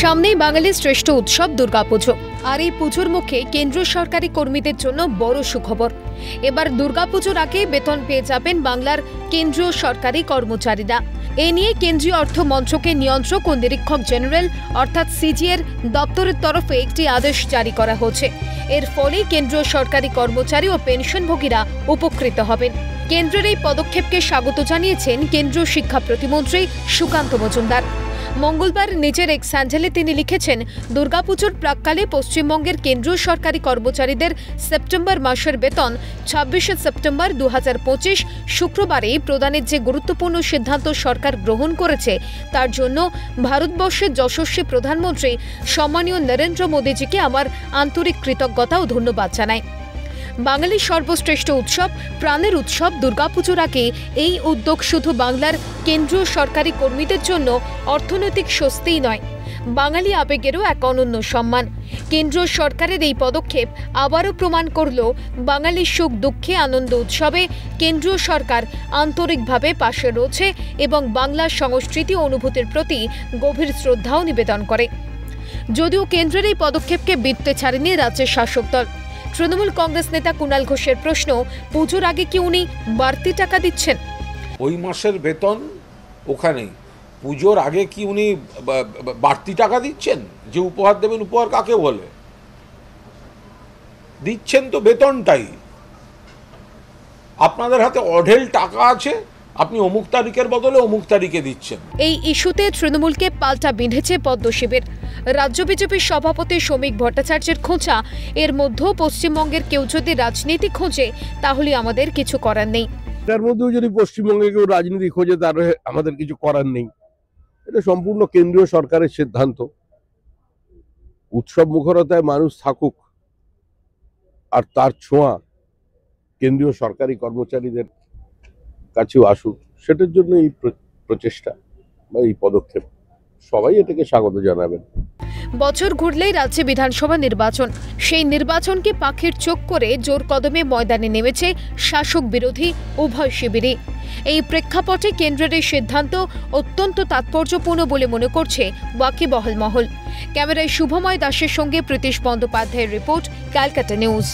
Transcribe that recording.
সামনেই বাঙালির শ্রেষ্ঠ উৎসব দুর্গাপুজো। আর এই পুজোর মুখে কেন্দ্রীয় সরকারি কর্মীদের জন্য বড় সুখবর। এবার দুর্গাপুজোর আগে বেতন পেয়ে যাবেন বাংলার কেন্দ্রীয় সরকারি কর্মচারীরা। এ নিয়ে কেন্দ্রীয় অর্থ মন্ত্রকের নিয়ন্ত্রক ও নিরীক্ষক জেনারেল অর্থাৎ সিজিএর দপ্তরের তরফে একটি আদেশ জারি করা হয়েছে। এর ফলে কেন্দ্রীয় সরকারি কর্মচারী ও পেনশনভোগীরা উপকৃত হবেন। কেন্দ্রের এই পদক্ষেপকে স্বাগত জানিয়েছেন কেন্দ্রীয় শিক্ষা প্রতিমন্ত্রী সুকান্ত মজুমদার। মঙ্গলবার নিজের এক স্যান্ডেলে তিনি লিখেছেন, দুর্গাপুজোর প্রাক্কালে পশ্চিমবঙ্গের কেন্দ্রীয় সরকারি কর্মচারীদের সেপ্টেম্বর মাসের বেতন 26শে সেপ্টেম্বর 2025 শুক্রবারে প্রদানের যে গুরুত্বপূর্ণ সিদ্ধান্ত সরকার গ্রহণ করেছে, তার জন্য ভারতবর্ষের যশস্বী প্রধানমন্ত্রী সম্মানীয় নরেন্দ্র মোদীজিকে আমার আন্তরিক কৃতজ্ঞতা ও ধন্যবাদ জানাই। বাঙালির সর্বশ্রেষ্ঠ উৎসব, প্রাণের উৎসব দুর্গাপুজোর আগে এই উদ্যোগ শুধু বাংলার কেন্দ্রীয় সরকারি কর্মীদের জন্য অর্থনৈতিক স্বস্তিই নয়, বাঙালি আবেগেরও এক অনন্য সম্মান। কেন্দ্রীয় সরকারের এই পদক্ষেপ আবারও প্রমাণ করল, বাঙালির সুখ দুঃখে আনন্দ উৎসবে কেন্দ্রীয় সরকার আন্তরিকভাবে পাশে রয়েছে এবং বাংলার সংস্কৃতি ও অনুভূতির প্রতি গভীর শ্রদ্ধাও নিবেদন করে। যদিও কেন্দ্রের এই পদক্ষেপকে বিত্তে ছাড়েনি রাজ্যের শাসক দল। তৃণমূল কংগ্রেস নেতা কুণাল ঘোষের প্রশ্ন, পুজোর আগে কি উনি বাড়তি টাকা দিচ্ছেন? ওই মাসের বেতন ওখানেই, পুজোর আগে কি উনি বাড়তি টাকা দিচ্ছেন? যে উপহার দেবেন, উপহার কাকে বলে? দিচ্ছেন তো বেতনটাই। আপনাদের হাতে অঢেল টাকা আছে, আপনি অমুক তারিখের বদলে অমুক তারিখে দিচ্ছেন। এই ইস্যুতে তৃণমূলকে পাল্টা বিঁধেছে পদ্ম শিবির। রাজ্য বিজেপির সভাপতি শ্রমিক ভট্টাচার্যের খোঁচা, এর মধ্যেও পশ্চিমবঙ্গের কেউ যদি রাজনীতি খোঁজে তাহলে আমাদের কিছু করার নেই। তার মধ্যেও যদি পশ্চিমবঙ্গে কেউ রাজনীতি খোঁজে তাহলে আমাদের কিছু করার নেই। এটা সম্পূর্ণ কেন্দ্রীয় সরকারের সিদ্ধান্ত। উৎসব মুখরতায় মানুষ থাকুক, আর তার ছোঁয়া কেন্দ্রীয় সরকারি কর্মচারীদের কাছেও আসুক, সেটার জন্য এই প্রচেষ্টা বা এই পদক্ষেপ। সবাই এটাকে স্বাগত জানাবেন। বছর ঘুরলেই রাজ্যে বিধানসভা নির্বাচন। সেই নির্বাচনকে পাখির চোখ করে জোর কদমে ময়দানে নেমেছে শাসক বিরোধী উভয় শিবিরই। এই প্রেক্ষাপটে কেন্দ্রের এই সিদ্ধান্ত অত্যন্ত তাৎপর্যপূর্ণ বলে মনে করছে ওয়াকিবহাল মহল। ক্যামেরায় শুভময় দাসের সঙ্গে প্রীতিশ বন্দ্যোপাধ্যায়ের রিপোর্ট, ক্যালকাটা নিউজ।